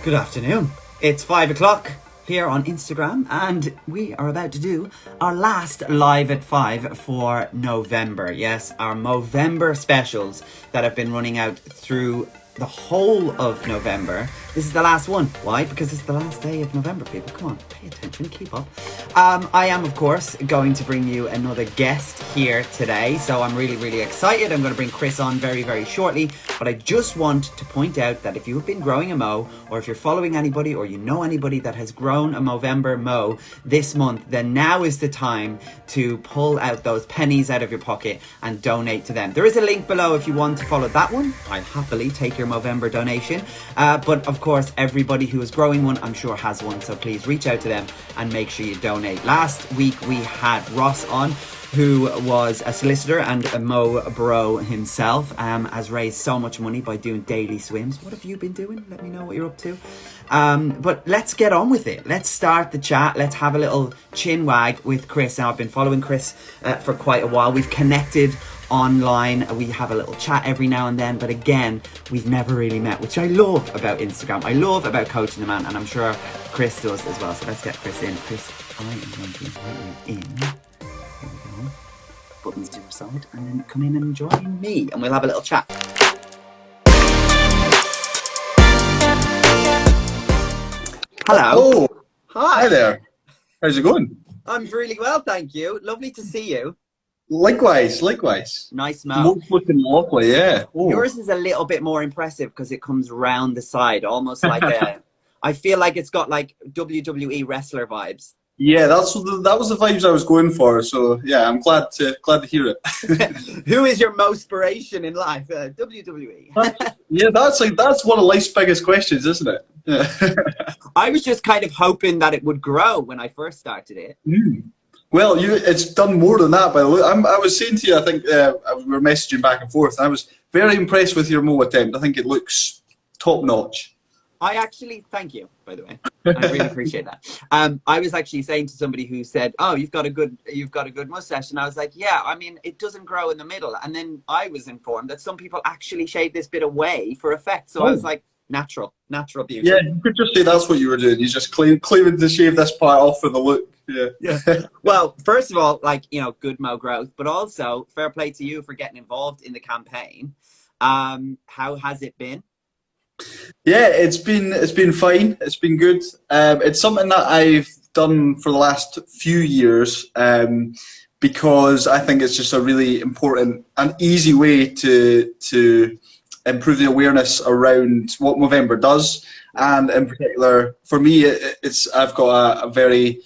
Good afternoon. It's 5 o'clock here on Instagram, and we are about to do our last live at 5 for November. Yes, our Movember specials that have been running out through the whole of November. This is the last one. Why? Because it's the last day of November, people. Come on, pay attention, keep up. I am, of course, going to bring you another guest here today, so I'm really excited. I'm going to bring Chris on very shortly, but I just want to point out that if you've been growing a Mo, or if you're following anybody, or you know anybody that has grown a Movember Mo this month, then now is the time to pull out those pennies out of your pocket and donate to them. There is a link below if you want to follow that one. I'll happily take your Movember donation, but of course everybody who is growing one I'm sure has one, so please reach out to them and make sure you donate. Last week we had Ross on, who was a solicitor and a Mo bro himself, has raised so much money by doing daily swims. What have you been doing? Let me know what you're up to. But let's get on with it. Let's start the chat. Let's have a little chin wag with Chris. Now, I've been following Chris for quite a while. We've connected online. We have a little chat every now and then, but again, we've never really met, which I love about Instagram. I love about coaching the man, and I'm sure Chris does as well. So let's get Chris in. Chris, I am going to invite you in. Here we go. Buttons to your side, and then come in and join me, and we'll have a little chat. Hello. Oh, Hi. hi there. How's it going? I'm really well, thank you. Lovely to see you. Likewise. Nice Mo. Both looking lovely, yeah. Oh. Yours is a little bit more impressive because it comes round the side, almost like a... I feel like it's got like WWE wrestler vibes. Yeah, that was the vibes I was going for. So yeah, I'm glad to hear it. Who is your most inspiration in life? WWE. Yeah, that's one of life's biggest questions, isn't it? Yeah. I was just kind of hoping that it would grow when I first started it. Mm. Well, it's done more than that. By the way, I was saying to you, I think we were messaging back and forth. And I was very impressed with your Mo attempt. I think it looks top notch. I actually, thank you, by the way. I really appreciate that. I was actually saying to somebody who said, "Oh, you've got a good mustache," and I was like, "Yeah, I mean, it doesn't grow in the middle." And then I was informed that some people actually shave this bit away for effect. So I was like, natural beauty. Yeah, you could just say that's what you were doing. You just claiming to shave this part off for the look. Yeah. Well, first of all, like, you know, good Mo growth, but also fair play to you for getting involved in the campaign. How has it been? Yeah, it's been fine. It's been good. It's something that I've done for the last few years because I think it's just a really important and easy way to improve the awareness around what Movember does, and in particular for me, I've got a very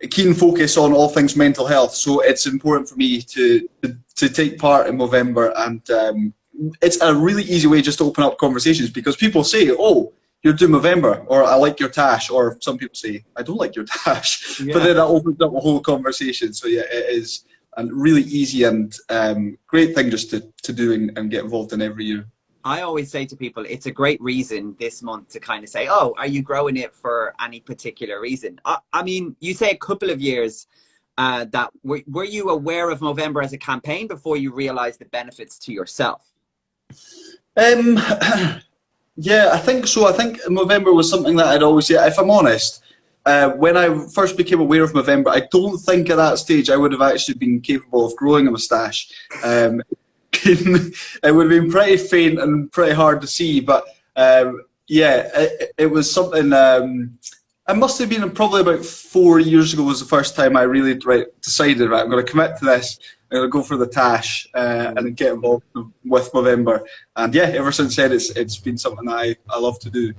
keen focus on all things mental health. So it's important for me to take part in Movember, and it's a really easy way just to open up conversations, because people say, "Oh, you're doing Movember," or "I like your tash," or some people say, "I don't like your tash." Yeah. But then that opens up a whole conversation. So yeah, it is a really easy and great thing just to do and get involved in every year. I always say to people, it's a great reason this month to kind of say, "Oh, are you growing it for any particular reason?" I mean, you say a couple of years that were you aware of Movember as a campaign before you realized the benefits to yourself? Yeah, I think so. I think Movember was something that I'd always, yeah, if I'm honest, when I first became aware of Movember, I don't think at that stage I would have actually been capable of growing a moustache. It would have been pretty faint and pretty hard to see, but yeah, it was something. I must have been probably about 4 years ago was the first time I really decided, right, I'm going to commit to this. I'm going to go for the tash and get involved with Movember. And yeah, ever since then, it's been something that I love to do.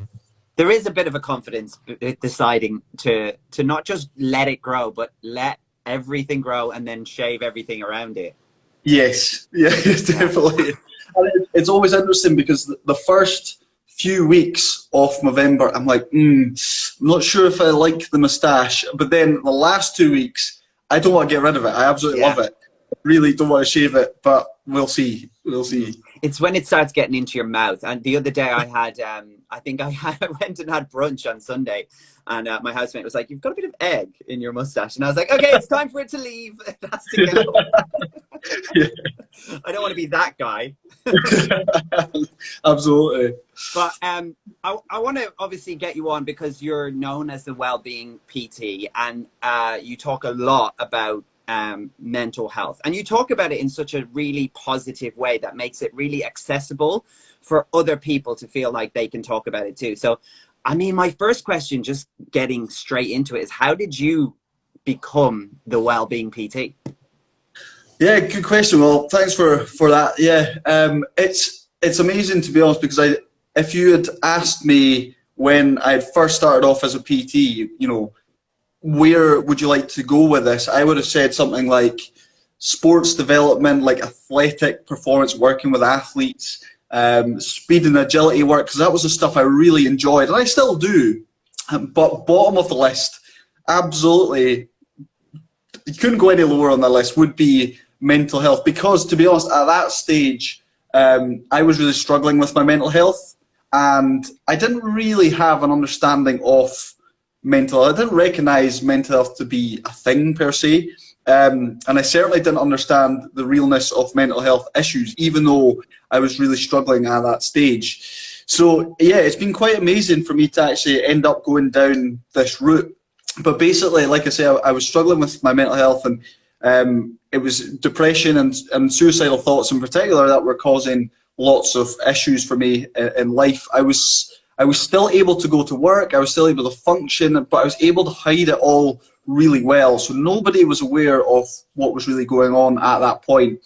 There is a bit of a confidence deciding to not just let it grow, but let everything grow and then shave everything around it. Yes, yeah, definitely. And it's always interesting because the first few weeks of Movember, I'm like, I'm not sure if I like the moustache. But then the last 2 weeks, I don't want to get rid of it. I absolutely love it. Really don't want to shave it, but we'll see. It's when it starts getting into your mouth. And the other day I had, I went and had brunch on Sunday, and my housemate was like, "You've got a bit of egg in your mustache," and I was like, "Okay, it's time for it to leave. It has to go." Yeah. I don't want to be that guy. Absolutely. But I want to obviously get you on because you're known as the well-being PT, and you talk a lot about mental health, and you talk about it in such a really positive way that makes it really accessible for other people to feel like they can talk about it too. So, I mean, my first question, just getting straight into it, is how did you become the well-being PT? Yeah, good question. Well, thanks for that. Yeah, it's amazing, to be honest, because if you had asked me when I first started off as a PT, you know, where would you like to go with this? I would have said something like sports development, like athletic performance, working with athletes, speed and agility work, because that was the stuff I really enjoyed, and I still do. But bottom of the list, absolutely, you couldn't go any lower on the list, would be mental health, because to be honest, at that stage, I was really struggling with my mental health, and I didn't really have an understanding of mental health. I didn't recognize mental health to be a thing per se, and I certainly didn't understand the realness of mental health issues, even though I was really struggling at that stage. So yeah, it's been quite amazing for me to actually end up going down this route. But basically, like I say, I was struggling with my mental health, and it was depression and suicidal thoughts in particular that were causing lots of issues for me in life. I was still able to go to work, I was still able to function, but I was able to hide it all really well. So nobody was aware of what was really going on at that point.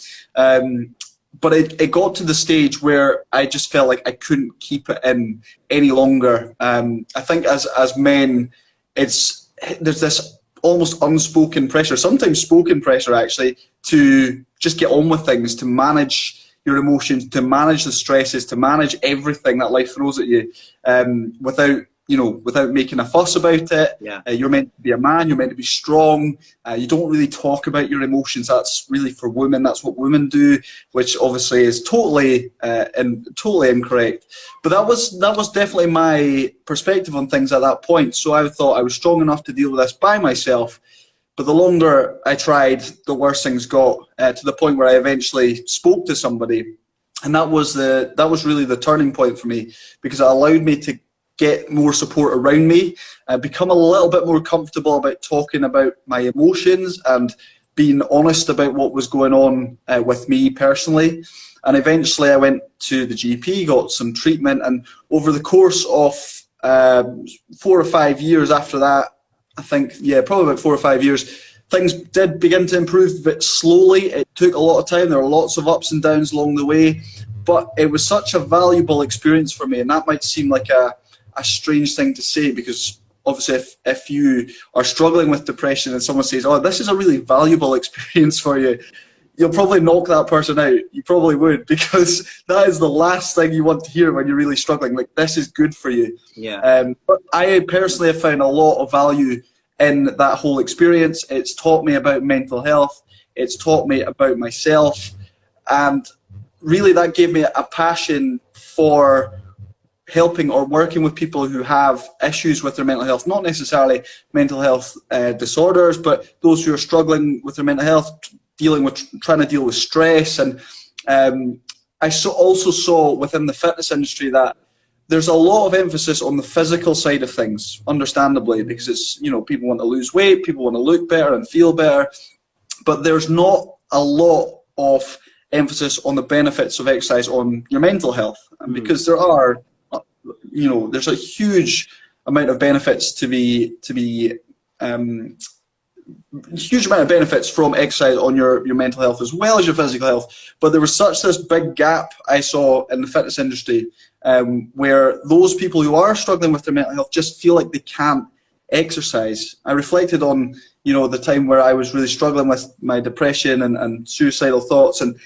But it got to the stage where I just felt like I couldn't keep it in any longer. I think as men, there's this almost unspoken pressure, sometimes spoken pressure actually, to just get on with things, to manage your emotions, to manage the stresses, to manage everything that life throws at you, without making a fuss about it. Yeah. You're meant to be a man, you're meant to be strong. You don't really talk about your emotions. That's really for women. That's what women do, which obviously is totally incorrect. But that was definitely my perspective on things at that point. So I thought I was strong enough to deal with this by myself. But the longer I tried, the worse things got, to the point where I eventually spoke to somebody, and that was really the turning point for me, because it allowed me to get more support around me, become a little bit more comfortable about talking about my emotions and being honest about what was going on with me personally. And eventually I went to the GP, got some treatment, and over the course of 4 or 5 years after that, I think, yeah, probably about 4 or 5 years, things did begin to improve, but slowly. It took a lot of time. There were lots of ups and downs along the way, but it was such a valuable experience for me. And that might seem like a strange thing to say, because obviously if you are struggling with depression and someone says, oh, this is a really valuable experience for you, you'll probably knock that person out. You probably would, because that is the last thing you want to hear when you're really struggling. Like, this is good for you. Yeah. But I personally have found a lot of value in that whole experience. It's taught me about mental health. It's taught me about myself. And really that gave me a passion for helping or working with people who have issues with their mental health, not necessarily mental health disorders, but those who are struggling with their mental health, trying to deal with stress. And I also saw within the fitness industry that there's a lot of emphasis on the physical side of things, understandably, because it's, people want to lose weight, people want to look better and feel better, but there's not a lot of emphasis on the benefits of exercise on your mental health. And because there are, there's a huge amount of benefits huge amount of benefits from exercise on your mental health as well as your physical health. But there was this big gap I saw in the fitness industry, where those people who are struggling with their mental health just feel like they can't exercise. I reflected on, the time where I was really struggling with my depression and suicidal thoughts, and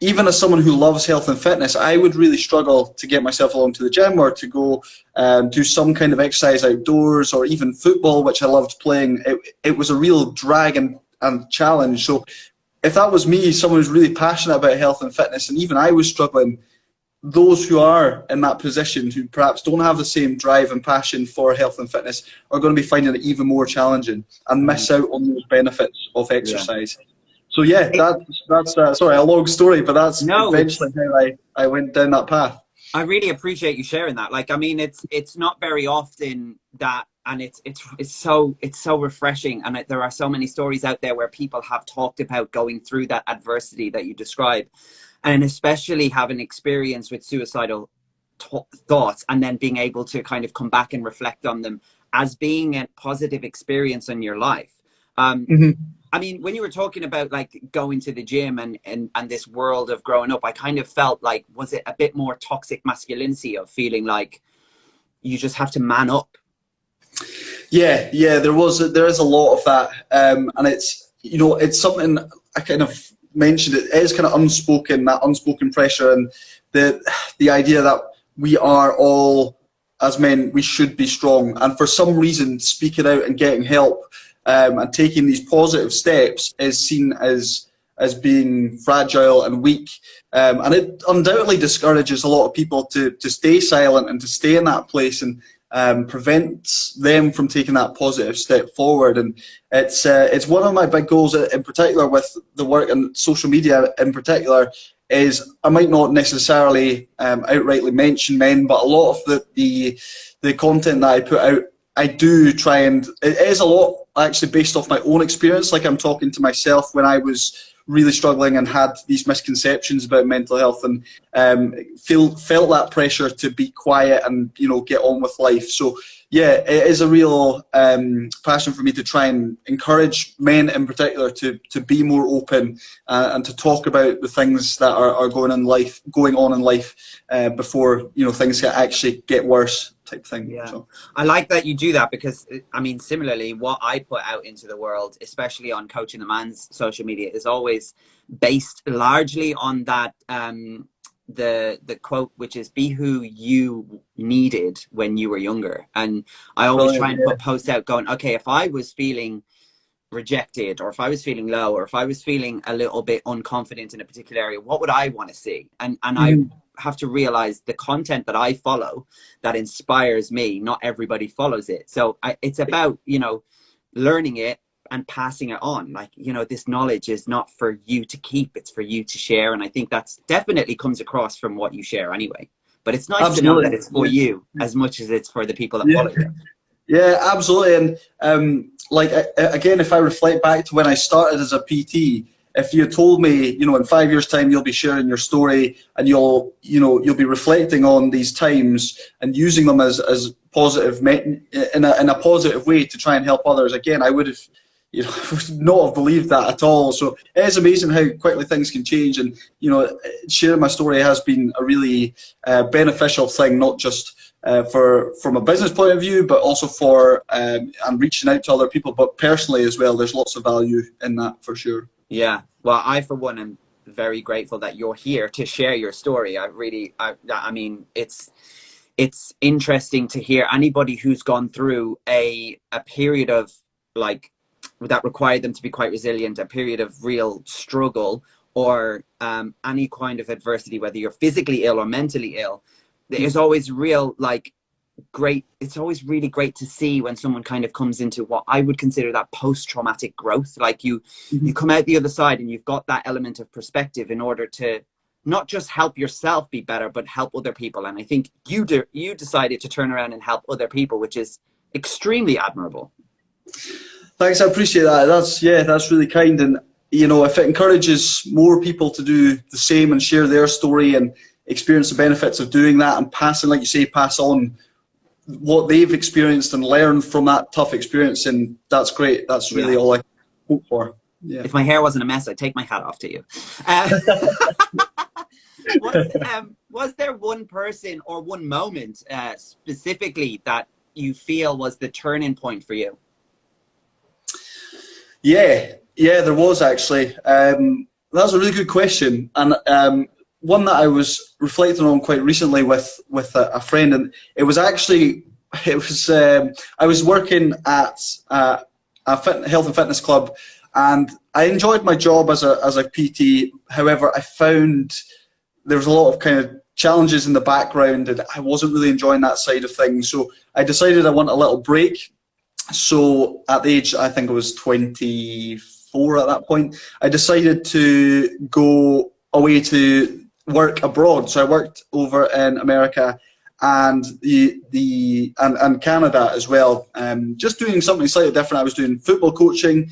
even as someone who loves health and fitness, I would really struggle to get myself along to the gym or to go do some kind of exercise outdoors, or even football, which I loved playing. It was a real drag and challenge. So if that was me, someone who's really passionate about health and fitness, and even I was struggling, those who are in that position, who perhaps don't have the same drive and passion for health and fitness, are going to be finding it even more challenging and miss out on those benefits of exercise. Yeah. So yeah, that's sorry, a long story, but that's No, eventually how I went down that path. I really appreciate you sharing that. Like, I mean, it's not very often that, and it's so refreshing. And there are so many stories out there where people have talked about going through that adversity that you describe, and especially having experience with suicidal thoughts, and then being able to kind of come back and reflect on them as being a positive experience in your life. I mean, when you were talking about like going to the gym and this world of growing up, I kind of felt like, was it a bit more toxic masculinity of feeling like you just have to man up? Yeah, there is a lot of that, and it's, you know, it's something I kind of mentioned. It is kind of unspoken, that unspoken pressure, and the idea that we are all, as men, we should be strong, and for some reason, speaking out and getting help and taking these positive steps is seen as being fragile and weak, and it undoubtedly discourages a lot of people to stay silent and to stay in that place, and prevents them from taking that positive step forward. And it's one of my big goals in particular with the work and social media in particular is I might not necessarily outrightly mention men, but a lot of the content that I put out, I do try, and it is a lot actually based off my own experience. Like, I'm talking to myself when I was really struggling and had these misconceptions about mental health, and felt that pressure to be quiet and, you know, get on with life. So yeah, it is a real passion for me to try and encourage men in particular to be more open and to talk about the things that are going on in life before, you know, things can actually get worse, type thing. Yeah. So. I like that you do that, because I mean, similarly, what I put out into the world, especially on Coaching the Man's social media, is always based largely on that the quote, which is be who you needed when you were younger. And I always try and put posts out going, okay, if I was feeling rejected, or if I was feeling low, or if I was feeling a little bit unconfident in a particular area, what would I want to see? And I have to realize the content that I follow that inspires me, not everybody follows it. So it's about, you know, learning it and passing it on. Like, you know, this knowledge is not for you to keep, it's for you to share. And I think that's definitely comes across from what you share anyway. But it's nice to know that it's for you as much as it's for the people that follow you. Yeah, absolutely. And like, again, if I reflect back to when I started as a PT, if you told me, you know, in 5 years' time you'll be sharing your story and you'll be reflecting on these times and using them as positive in a positive way to try and help others, again, I would have, you know, not have believed that at all. So it is amazing how quickly things can change, and, you know, sharing my story has been a really beneficial thing, not just from a business point of view, but also for and reaching out to other people, but personally as well. There's lots of value in that for sure. Yeah, well, I for one am very grateful that you're here to share your story. I mean, it's interesting to hear anybody who's gone through a period of, like, that required them to be quite resilient, a period of real struggle, or any kind of adversity, whether you're physically ill or mentally ill. There's always it's always really great to see when someone kind of comes into what I would consider that post-traumatic growth. Like you come out the other side and you've got that element of perspective in order to not just help yourself be better, but help other people. And I think you decided to turn around and help other people, which is extremely admirable. Thanks, I appreciate that. That's really kind. And, you know, if it encourages more people to do the same and share their story and experience the benefits of doing that, and passing, like you say, pass on what they've experienced and learn from that tough experience, and that's great. That's really all I hope for. Yeah. If my hair wasn't a mess, I'd take my hat off to you. Was there one person or one moment specifically that you feel was the turning point for you? Yeah, there was actually. That's a really good question, and one that I was reflecting on quite recently with a friend, and I was working at a health and fitness club, and I enjoyed my job as a PT. However, I found there was a lot of kind of challenges in the background, and I wasn't really enjoying that side of things. So I decided I want a little break. So at the age, I think I was 24 24 at that point, I decided to go away to work abroad. So I worked over in America and and Canada as well. Just doing something slightly different. I was doing football coaching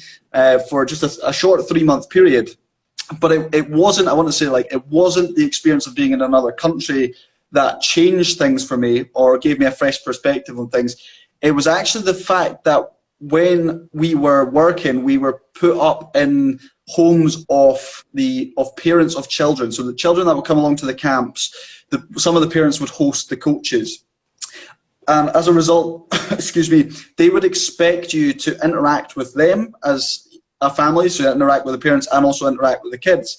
for just a short 3-month period. But it wasn't, I want to say, like, it wasn't the experience of being in another country that changed things for me or gave me a fresh perspective on things. It was actually the fact that when we were working, we were put up in homes of parents of children. So the children that would come along to the camps, some of the parents would host the coaches. And as a result, excuse me, they would expect you to interact with them as a family, so interact with the parents and also interact with the kids.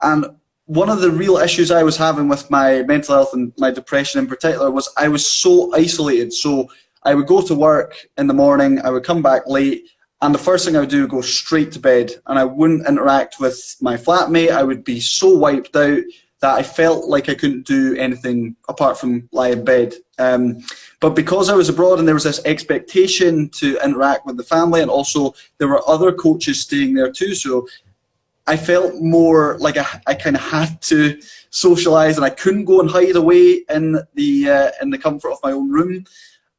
And one of the real issues I was having with my mental health and my depression in particular was I was so isolated. So I would go to work in the morning, I would come back late, and the first thing I would do would go straight to bed, and I wouldn't interact with my flatmate. I would be so wiped out that I felt like I couldn't do anything apart from lie in bed. But because I was abroad and there was this expectation to interact with the family, and also there were other coaches staying there too, so I felt more like I kind of had to socialize, and I couldn't go and hide away in the comfort of my own room.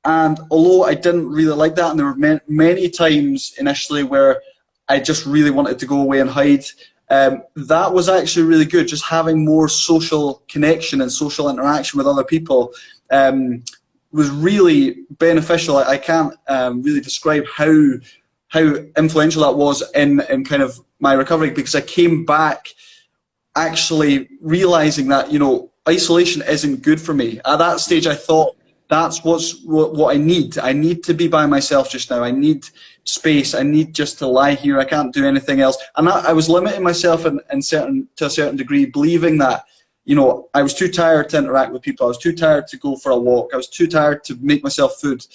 And although I didn't really like that, and there were many times initially where I just really wanted to go away and hide, that was actually really good. Just having more social connection and social interaction with other people was really beneficial. I can't really describe how influential that was in kind of my recovery, because I came back actually realizing that, you know, isolation isn't good for me. At that stage, I thought that's what I need. I need to be by myself just now. I need space. I need just to lie here. I can't do anything else. And I was limiting myself to a certain degree, believing that, you know, I was too tired to interact with people. I was too tired to go for a walk. I was too tired to make myself food.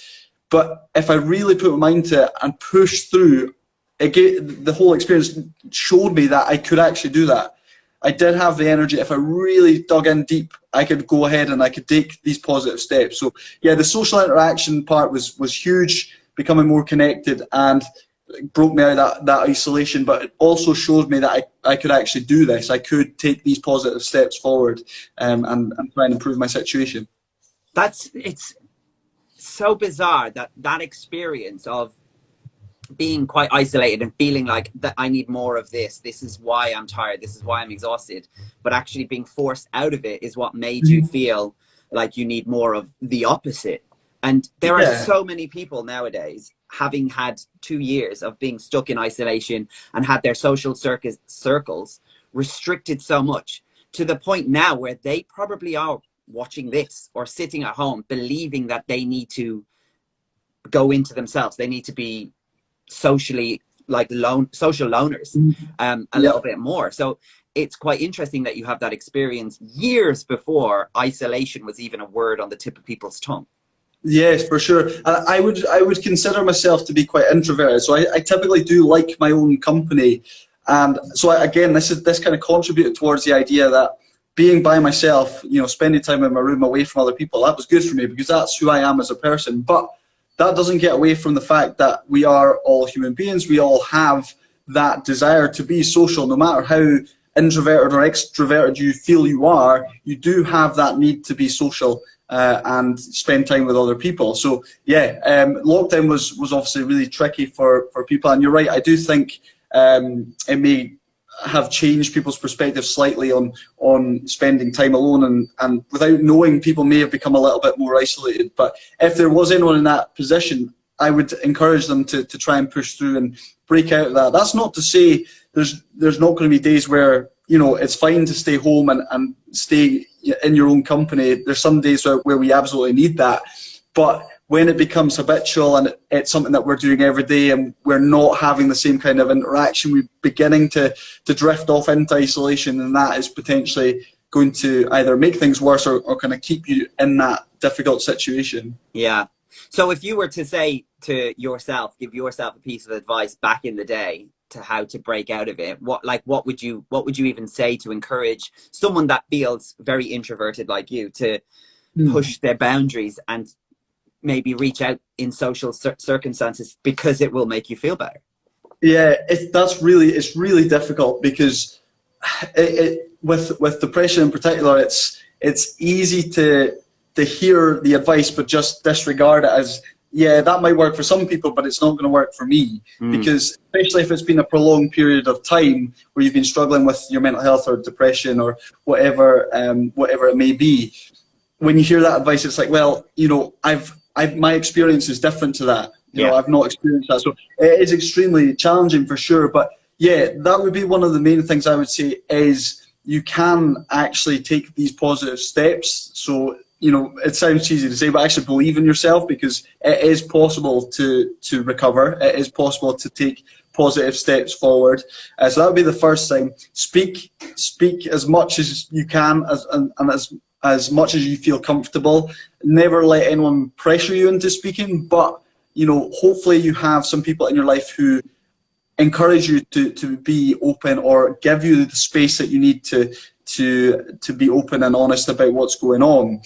But if I really put my mind to it and pushed through, the whole experience showed me that I could actually do that. I did have the energy. If I really dug in deep, I could go ahead and I could take these positive steps. So yeah, the social interaction part was huge, becoming more connected, and broke me out of that isolation. But it also showed me that I could actually do this. I could take these positive steps forward and try and improve my situation. It's so bizarre that experience of being quite isolated and feeling like that I need more of this. This is why I'm tired. This is why I'm exhausted. But actually being forced out of it is what made you feel like you need more of the opposite. And there are so many people nowadays, having had 2 years of being stuck in isolation and had their social circles restricted so much, to the point now where they probably are watching this or sitting at home believing that they need to go into themselves. They need to be socially social loners a little bit more. So it's quite interesting that you have that experience years before isolation was even a word on the tip of people's tongue. Yes, for sure. I would consider myself to be quite introverted. So I typically do like my own company. And so again, this kind of contributed towards the idea that being by myself, you know, spending time in my room away from other people, that was good for me because that's who I am as a person. But that doesn't get away from the fact that we are all human beings. We all have that desire to be social. No matter how introverted or extroverted you feel you are, you do have that need to be social and spend time with other people. So yeah, lockdown was obviously really tricky for people. And you're right, I do think it may have changed people's perspective slightly on spending time alone, and without knowing, people may have become a little bit more isolated. But if there was anyone in that position, I would encourage them to try and push through and break out of that. That's not to say there's not going to be days where, you know, it's fine to stay home and stay in your own company. There's some days where we absolutely need that. But when it becomes habitual and it's something that we're doing every day and we're not having the same kind of interaction, we're beginning to drift off into isolation, and that is potentially going to either make things worse or kind of keep you in that difficult situation. Yeah. So if you were to say to yourself, give yourself a piece of advice back in the day to how to break out of it, what would you even say to encourage someone that feels very introverted like you to push their boundaries and maybe reach out in social circumstances because it will make you feel better? Yeah, it's really difficult because with depression in particular, it's easy to hear the advice but just disregard it as, yeah, that might work for some people, but it's not going to work for me. Because especially if it's been a prolonged period of time where you've been struggling with your mental health or depression or whatever it may be, when you hear that advice, it's like, well, you know, I've my experience is different to that. You know, I've not experienced that, so it is extremely challenging for sure. But yeah, that would be one of the main things I would say is you can actually take these positive steps. So, you know, it sounds cheesy to say, but actually believe in yourself, because it is possible to recover. It is possible to take positive steps forward. So that would be the first thing. Speak as much as you can, and as much as you feel comfortable. Never let anyone pressure you into speaking, but you know, hopefully you have some people in your life who encourage you to be open, or give you the space that you need to be open and honest about what's going on.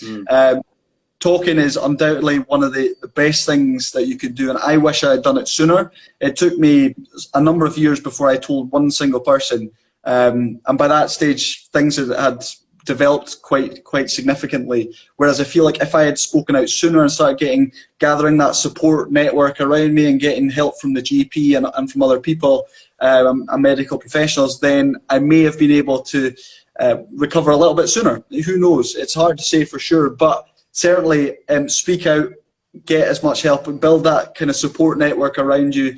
Talking is undoubtedly one of the best things that you could do, and I wish I had done it sooner. It took me a number of years before I told one single person, and by that stage things had developed quite significantly. Whereas I feel like if I had spoken out sooner and started gathering that support network around me and getting help from the GP and from other people and medical professionals, then I may have been able to recover a little bit sooner. Who knows? It's hard to say for sure, but certainly speak out, get as much help, and build that kind of support network around you.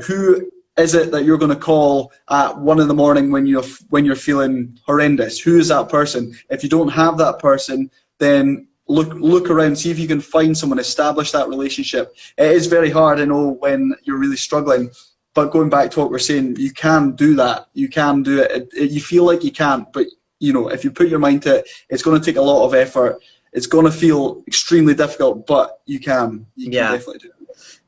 Who is it that you're going to call at 1 a.m. when you're feeling horrendous? Who is that person? If you don't have that person, then look around, see if you can find someone, establish that relationship. It is very hard, I know, when you're really struggling, but going back to what we're saying, you can do that. You can do it. You feel like you can't, but you know, if you put your mind to it, it's going to take a lot of effort. It's going to feel extremely difficult, but you can definitely do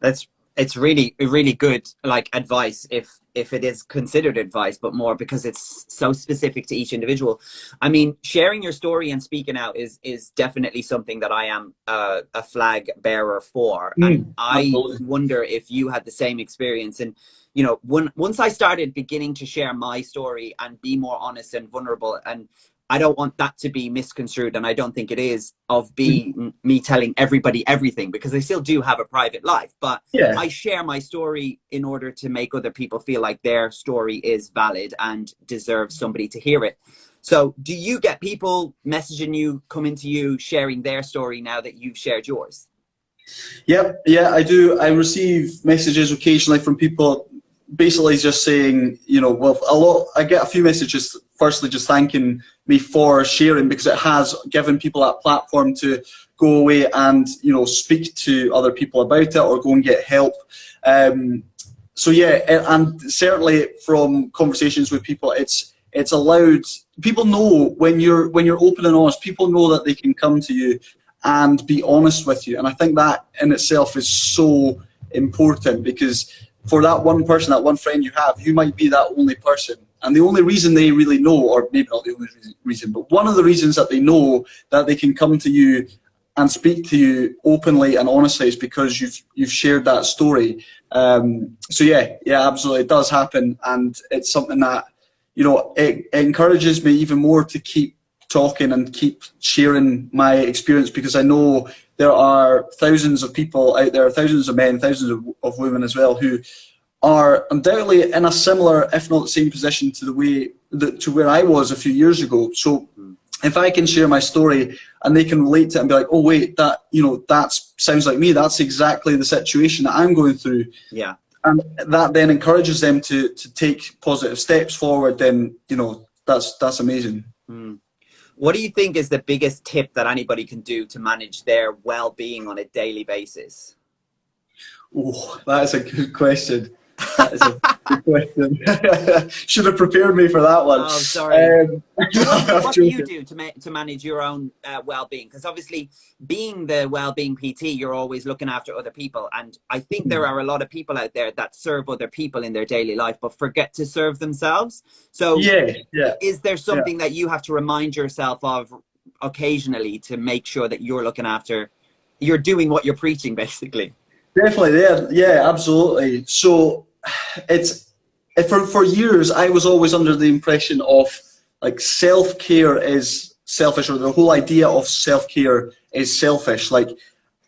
it. It's really, really good, like, advice, if it is considered advice, but more because it's so specific to each individual. I mean, sharing your story and speaking out is definitely something that I am a flag bearer for. And I wonder if you had the same experience. And, you know, once I started beginning to share my story and be more honest and vulnerable, and I don't want that to be misconstrued, and I don't think it is, of me telling everybody everything, because I still do have a private life. But I share my story in order to make other people feel like their story is valid and deserves somebody to hear it. So do you get people messaging you, coming to you, sharing their story now that you've shared yours? Yeah, I do. I receive messages occasionally from people basically just saying, you know, well, I get a few messages, firstly just thanking me for sharing, because it has given people that platform to go away and, you know, speak to other people about it or go and get help. So yeah, and certainly from conversations with people, it's allowed, people know when you're open and honest, people know that they can come to you and be honest with you. And I think that in itself is so important, because for that one person, that one friend you have, you might be that only person. And the only reason they really know, or maybe not the only reason, but one of the reasons that they know that they can come to you and speak to you openly and honestly is because you've shared that story. So yeah, absolutely, it does happen. And it's something that, you know, it encourages me even more to keep talking and keep sharing my experience, because I know there are thousands of people out there, thousands of men, thousands of women as well, who are undoubtedly in a similar, if not the same position to where I was a few years ago. So if I can share my story and they can relate to it and be like, oh wait, that, you know, that sounds like me, that's exactly the situation that I'm going through. Yeah. And that then encourages them to take positive steps forward, then, you know, that's amazing. What do you think is the biggest tip that anybody can do to manage their well-being on a daily basis? Oh, that is a good question. That is a good question. Should have prepared me for that one. Oh, sorry. What do you do to manage your own well-being? Because obviously, being the well-being PT, you're always looking after other people. And I think there are a lot of people out there that serve other people in their daily life, but forget to serve themselves. So is there something that you have to remind yourself of occasionally to make sure that you're looking after, you're doing what you're preaching, basically? Definitely, yeah, absolutely. So it's for years, I was always under the impression of like self-care is selfish, or the whole idea of self-care is selfish. Like,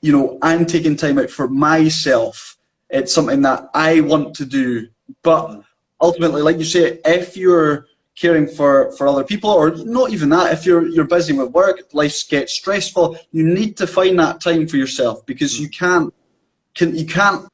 you know, I'm taking time out for myself. It's something that I want to do. But ultimately, like you say, if you're caring for other people, or not even that, if you're busy with work, life gets stressful, you need to find that time for yourself, because you can't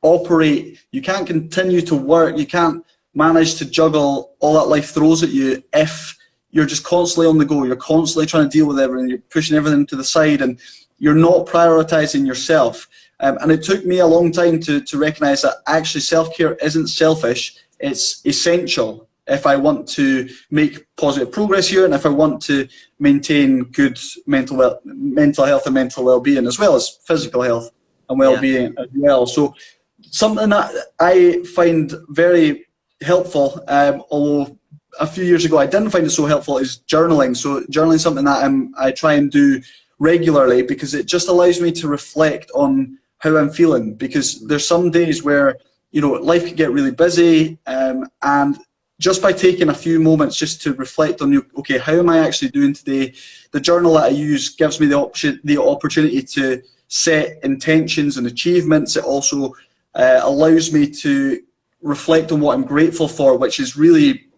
operate, you can't continue to work, you can't manage to juggle all that life throws at you if you're just constantly on the go. You're constantly trying to deal with everything, you're pushing everything to the side, and you're not prioritizing yourself. And it took me a long time to recognize that actually self-care isn't selfish, it's essential if I want to make positive progress here, and if I want to maintain good mental health and mental well-being, as well as physical health and well-being as well. So something that I find very helpful, although a few years ago I didn't find it so helpful, is journaling. So journaling is something that I try and do regularly, because it just allows me to reflect on how I'm feeling, because there's some days where, you know, life can get really busy, and just by taking a few moments just to reflect on, okay, how am I actually doing today? The journal that I use gives me the opportunity to set intentions and achievements. It also allows me to reflect on what I'm grateful for, which was really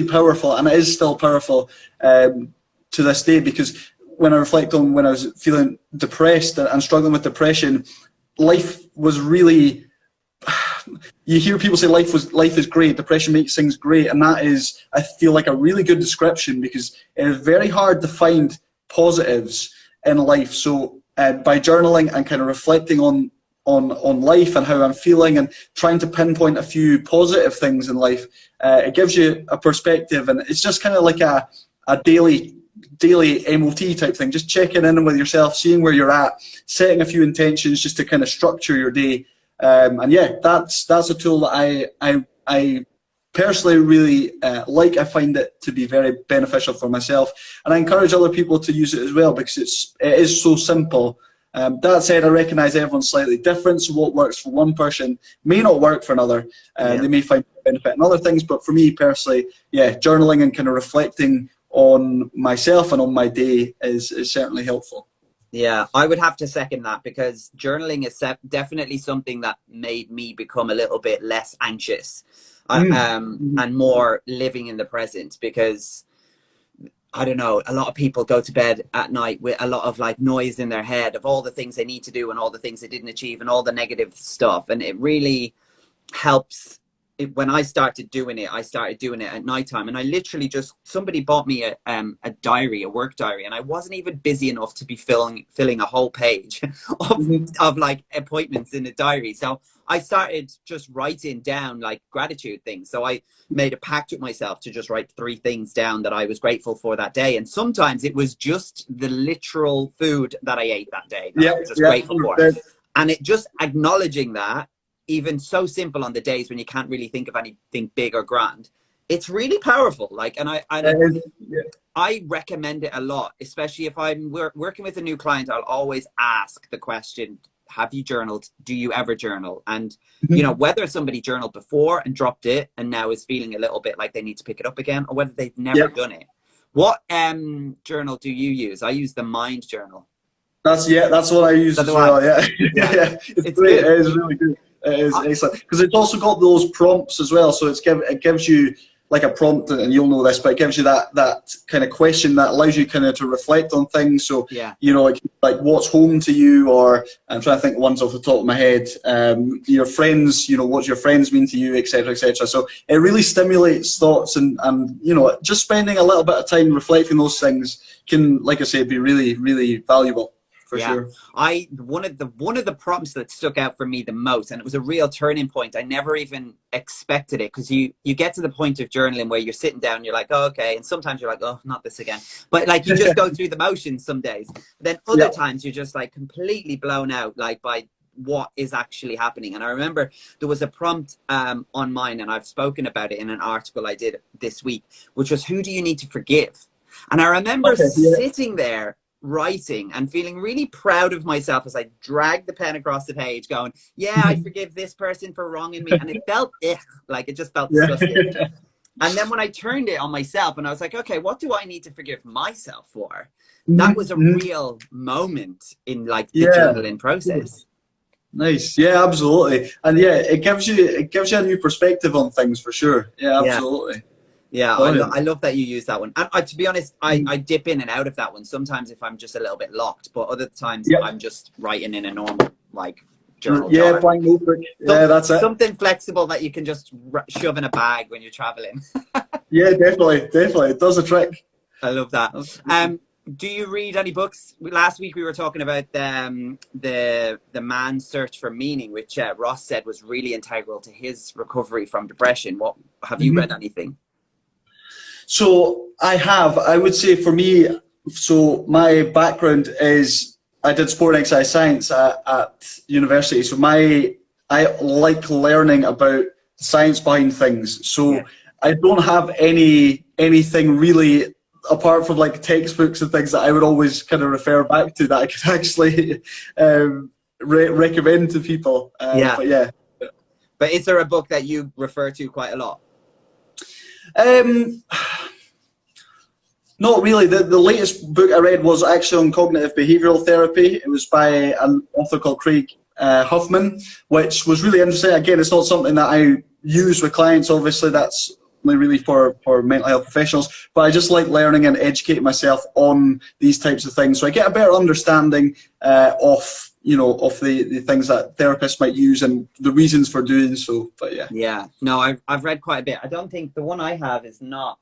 powerful, and it is still powerful to this day, because when I reflect on when I was feeling depressed and struggling with depression, life was really, you hear people say life is great, depression makes things great, and that is, I feel like, a really good description, because it is very hard to find positives in life. So by journaling and kind of reflecting on life and how I'm feeling, and trying to pinpoint a few positive things in life, it gives you a perspective, and it's just kind of like a daily MOT type thing, just checking in with yourself, seeing where you're at, setting a few intentions just to kind of structure your day. And yeah, that's a tool that I personally really like. I find it to be very beneficial for myself, and I encourage other people to use it as well, because it is so simple. That said, I recognise everyone's slightly different, so what works for one person may not work for another. They may find benefit in other things, but for me personally, yeah, journaling and kind of reflecting on myself and on my day is certainly helpful. Yeah, I would have to second that, because journaling is definitely something that made me become a little bit less anxious and more living in the present, because I don't know, a lot of people go to bed at night with a lot of like noise in their head of all the things they need to do and all the things they didn't achieve and all the negative stuff. And it really helps. When I started doing it at nighttime, and I literally just, somebody bought me a diary, a work diary, and I wasn't even busy enough to be filling a whole page of like appointments in the diary. So I started just writing down like gratitude things. So I made a pact with myself to just write 3 things down that I was grateful for that day. And sometimes it was just the literal food that I ate that day that I was just grateful for. And it just acknowledging that, even so simple on the days when you can't really think of anything big or grand, it's really powerful. Like, and I recommend it a lot, especially if I'm working with a new client. I'll always ask the question, have you journaled? Do you ever journal? And you know, whether somebody journaled before and dropped it and now is feeling a little bit like they need to pick it up again, or whether they've never done it. What journal do you use? I use the Mind journal. That's what I use as well. Yeah. It's great. It is really good. It is excellent, because it's also got those prompts as well. So it gives you like a prompt, and you'll know this, but it gives you that kind of question that allows you kind of to reflect on things. So you know, like what's home to you, or I'm trying to think ones off the top of my head. Your friends, you know, what's your friends mean to you, etc., etc. So it really stimulates thoughts, and you know, just spending a little bit of time reflecting those things can, like I say, be really, really valuable. For sure. One of the prompts that stuck out for me the most, and it was a real turning point. I never even expected it, because you get to the point of journaling where you're sitting down, you're like, oh, okay, and sometimes you're like, oh, not this again. But like, you just go through the motions some days. Then other times you're just like completely blown out, like by what is actually happening. And I remember there was a prompt on mine, and I've spoken about it in an article I did this week, which was, who do you need to forgive? And I remember sitting there writing and feeling really proud of myself as I dragged the pen across the page going, yeah, I forgive this person for wronging me. And it felt like it just felt disgusting. Yeah. And then when I turned it on myself and I was like, okay, what do I need to forgive myself for? That was a real moment in like the journaling process. Nice. Yeah, absolutely. And yeah, it gives you a new perspective on things for sure. Yeah, absolutely. Yeah, I love that you use that one. And to be honest, I dip in and out of that one sometimes if I'm just a little bit locked, but other times I'm just writing in a normal like journal. Yeah, blank notebook. Yeah, that's it. Something flexible that you can just shove in a bag when you're traveling. Yeah, definitely. It does a trick. I love that. Do you read any books? Last week we were talking about the man's search for meaning, which Ross said was really integral to his recovery from depression. What have you read anything? So I would say for me, so my background is I did sport and exercise science at university. So I like learning about science behind things. So I don't have anything really apart from like textbooks and things that I would always kind of refer back to that I could actually recommend to people. But yeah. But is there a book that you refer to quite a lot? Not really. The latest book I read was actually on cognitive behavioral therapy. It was by an author called Craig Huffman, which was really interesting. Again, it's not something that I use with clients. Obviously, that's only really for mental health professionals. But I just like learning and educating myself on these types of things, so I get a better understanding of the things that therapists might use and the reasons for doing so. But yeah. No, I've read quite a bit. I don't think the one I have is not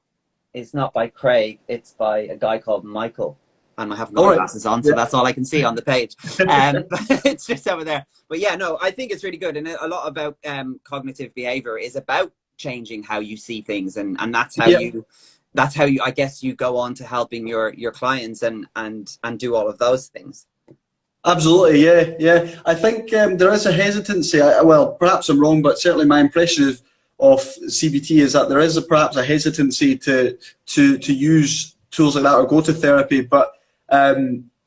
by Craig. It's by a guy called Michael, and I haven't got my glasses on, so that's all I can see on the page. But it's just over there. But yeah, no, I think it's really good, and a lot about cognitive behavior is about changing how you see things, and that's how you I guess you go on to helping your clients and do all of those things. Absolutely, yeah. I think there is a hesitancy. Well, perhaps I'm wrong, but certainly my impression of CBT is that there is perhaps a hesitancy to use tools like that or go to therapy. But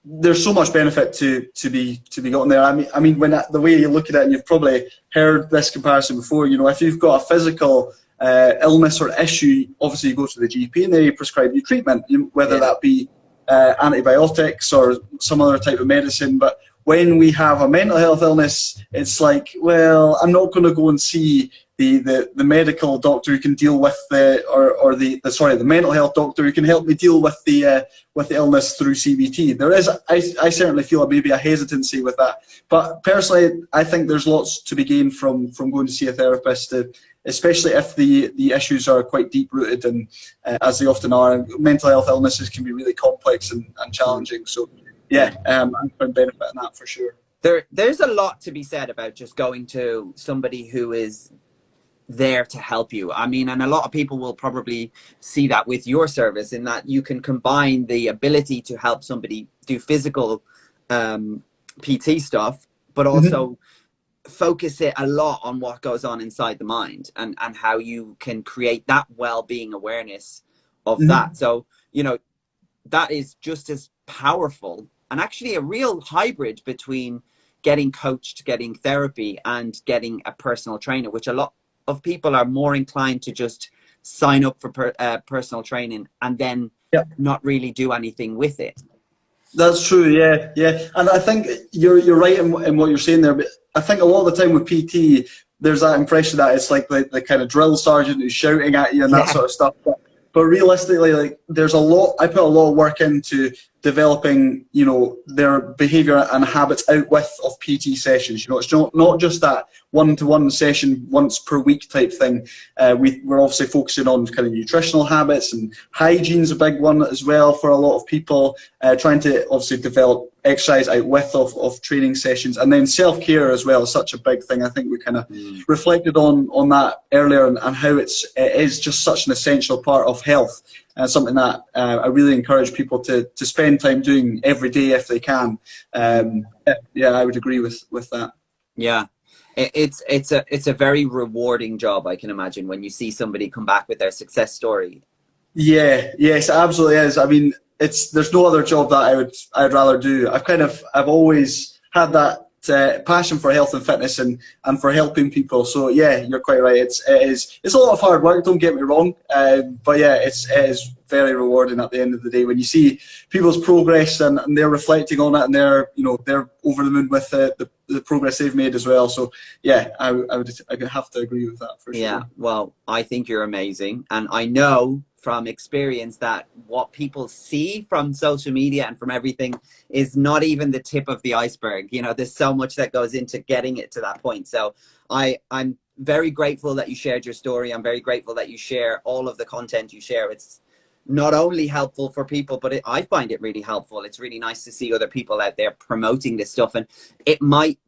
there's so much benefit to be gotten there. I mean, when the way you look at it, and you've probably heard this comparison before. If you've got a physical illness or issue, obviously you go to the GP and they prescribe you treatment, whether that be antibiotics or some other type of medicine. But when we have a mental health illness, it's like, well, I'm not going to go and see the medical doctor who can deal with the mental health doctor who can help me deal with the illness through CBT. There is, I certainly feel maybe a hesitancy with that. But personally, I think there's lots to be gained from going to see a therapist, especially if the issues are quite deep rooted, and as they often are. And mental health illnesses can be really complex and challenging. So yeah, I find benefit in that for sure. There's a lot to be said about just going to somebody who is there to help you. I mean, and a lot of people will probably see that with your service, in that you can combine the ability to help somebody do physical PT stuff, but also focus it a lot on what goes on inside the mind, and how you can create that well-being awareness of that. So, that is just as powerful, and actually a real hybrid between getting coached, getting therapy, and getting a personal trainer, which a lot of people are more inclined to just sign up for personal training and then not really do anything with it. That's true, yeah. And I think you're right in what you're saying there, but I think a lot of the time with PT, there's that impression that it's like the kind of drill sergeant who's shouting at you and that sort of stuff. But realistically, like, I put a lot of work into developing, their behavior and habits out of PT sessions. It's not just that one-to-one session once per week type thing. We're obviously focusing on kind of nutritional habits, and hygiene's a big one as well for a lot of people, trying to obviously develop exercise out of training sessions. And then self-care as well is such a big thing. I think we kind of reflected on that earlier, and how it is just such an essential part of health, and something that I really encourage people to spend time doing every day if they can. I would agree with that. Yeah, it's a very rewarding job, I can imagine, when you see somebody come back with their success story. Yeah, yes, it absolutely is. I mean, there's no other job that I'd rather do. I've always had that passion for health and fitness and for helping people. So yeah, you're quite right. It's a lot of hard work. Don't get me wrong, but yeah, it is very rewarding at the end of the day when you see people's progress and they're reflecting on it and they're over the moon with the progress they've made as well. So yeah, I would have to agree with that for sure. Yeah, well, I think you're amazing, and I know from experience that what people see from social media and from everything is not even the tip of the iceberg. You know, there's so much that goes into getting it to that point. So I'm very grateful that you shared your story. I'm very grateful that you share all of the content you share. It's not only helpful for people, but I find it really helpful. It's really nice to see other people out there promoting this stuff. And it might,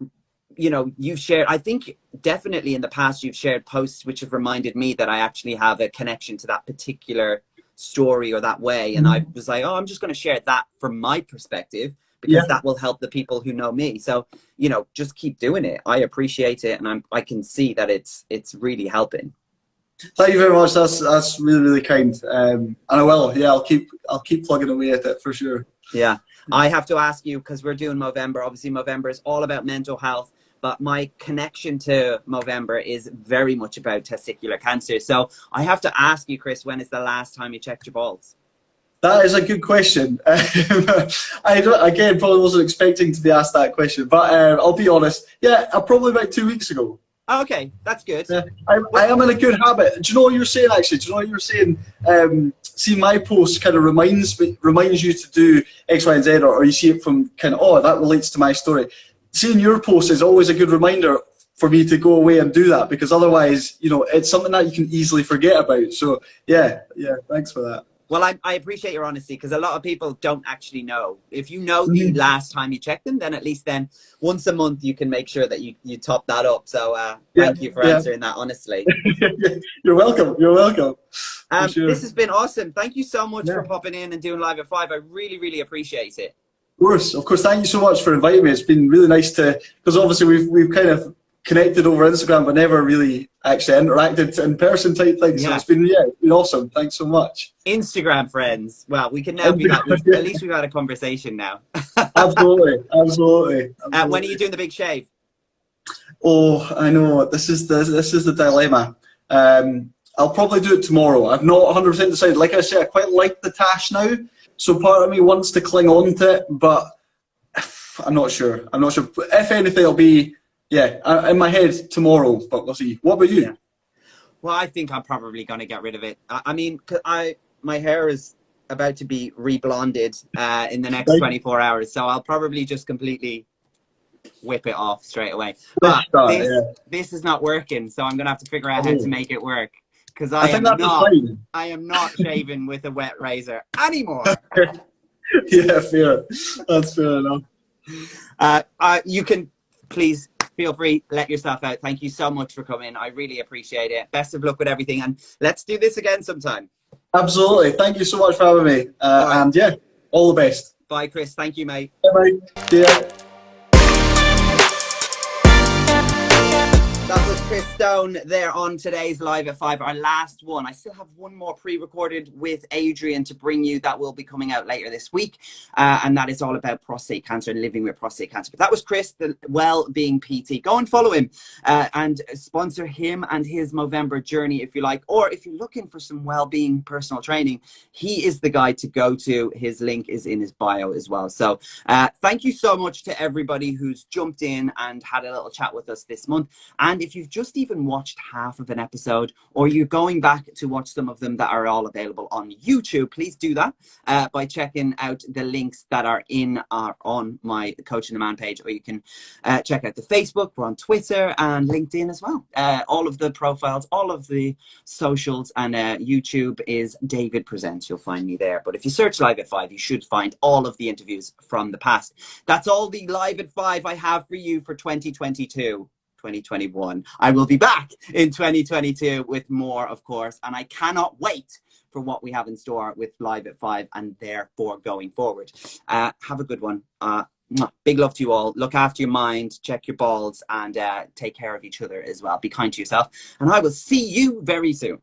you've shared, I think definitely in the past, you've shared posts which have reminded me that I actually have a connection to that particular story or that way. And I was like, oh, I'm just going to share that from my perspective, because that will help the people who know me. So, just keep doing it. I appreciate it. And I can see that it's really helping. Thank you very much. That's really, really kind. And I will. Yeah, I'll keep plugging away at it for sure. Yeah. I have to ask you, because we're doing Movember. Obviously, Movember is all about mental health, but my connection to Movember is very much about testicular cancer. So I have to ask you, Chris, when is the last time you checked your balls? That is a good question. I probably wasn't expecting to be asked that question, but I'll be honest. Yeah, probably about 2 weeks ago. Oh, okay, that's good. I am in a good habit. Do you know what you're saying, actually? Do you know what you're saying? See, my post kind of reminds you to do X, Y, and Z, or you see it from kind of, oh, that relates to my story. Seeing your post is always a good reminder for me to go away and do that, because otherwise, it's something that you can easily forget about. So yeah, thanks for that. Well, I appreciate your honesty, because a lot of people don't actually know. If you know the last time you checked them, then at least then once a month you can make sure that you top that up. So thank you for answering that honestly. You're welcome. You're welcome. Sure. This has been awesome. Thank you so much for popping in and doing Live at 5. I really, really appreciate it. Of course. Thank you so much for inviting me. It's been really nice because obviously we've kind of connected over Instagram, but never really actually interacted in person type thing. So it's been awesome. Thanks so much. Instagram friends. Well, we can now be that. At least we've had a conversation now. Absolutely. When are you doing the big shave? Oh, I know. This is the dilemma. I'll probably do it tomorrow. I've not 100% decided. Like I said, I quite like the tash now, so part of me wants to cling on to it, but I'm not sure. If anything, it'll be in my head tomorrow, but we'll see. What about you? Yeah. Well, I think I'm probably going to get rid of it. I mean, my hair is about to be reblonded in the next 24 hours, so I'll probably just completely whip it off straight away. But this is not working, so I'm going to have to figure out how to make it work, because I am not shaving with a wet razor anymore. Yeah, fair. That's fair enough. You can please feel free, let yourself out. Thank you so much for coming. I really appreciate it. Best of luck with everything, and let's do this again sometime. Absolutely. Thank you so much for having me. And all the best. Bye, Chris. Thank you, mate. Bye. Yeah. That was Chris Stone there on today's Live at 5, our last one. I still have one more pre-recorded with Adrian to bring you that will be coming out later this week. And that is all about prostate cancer and living with prostate cancer. But that was Chris, the Well-Being PT. Go and follow him and sponsor him and his Movember journey if you like. Or if you're looking for some well-being personal training, he is the guy to go to. His link is in his bio as well. So thank you so much to everybody who's jumped in and had a little chat with us this month. And if you've just even watched half of an episode, or you're going back to watch some of them that are all available on YouTube, please do that by checking out the links that are on my Coaching the Man page, or you can check out the Facebook. We're on Twitter and LinkedIn as well. All of the profiles, all of the socials, and YouTube is David Presents. You'll find me there. But if you search Live at 5, you should find all of the interviews from the past. That's all the Live at 5 I have for you for 2022. 2021. I will be back in 2022 with more, of course, and I cannot wait for what we have in store with Live at 5 and therefore going forward. Have a good one. Big love to you all. Look after your mind, check your balls, and take care of each other as well. Be kind to yourself, and I will see you very soon.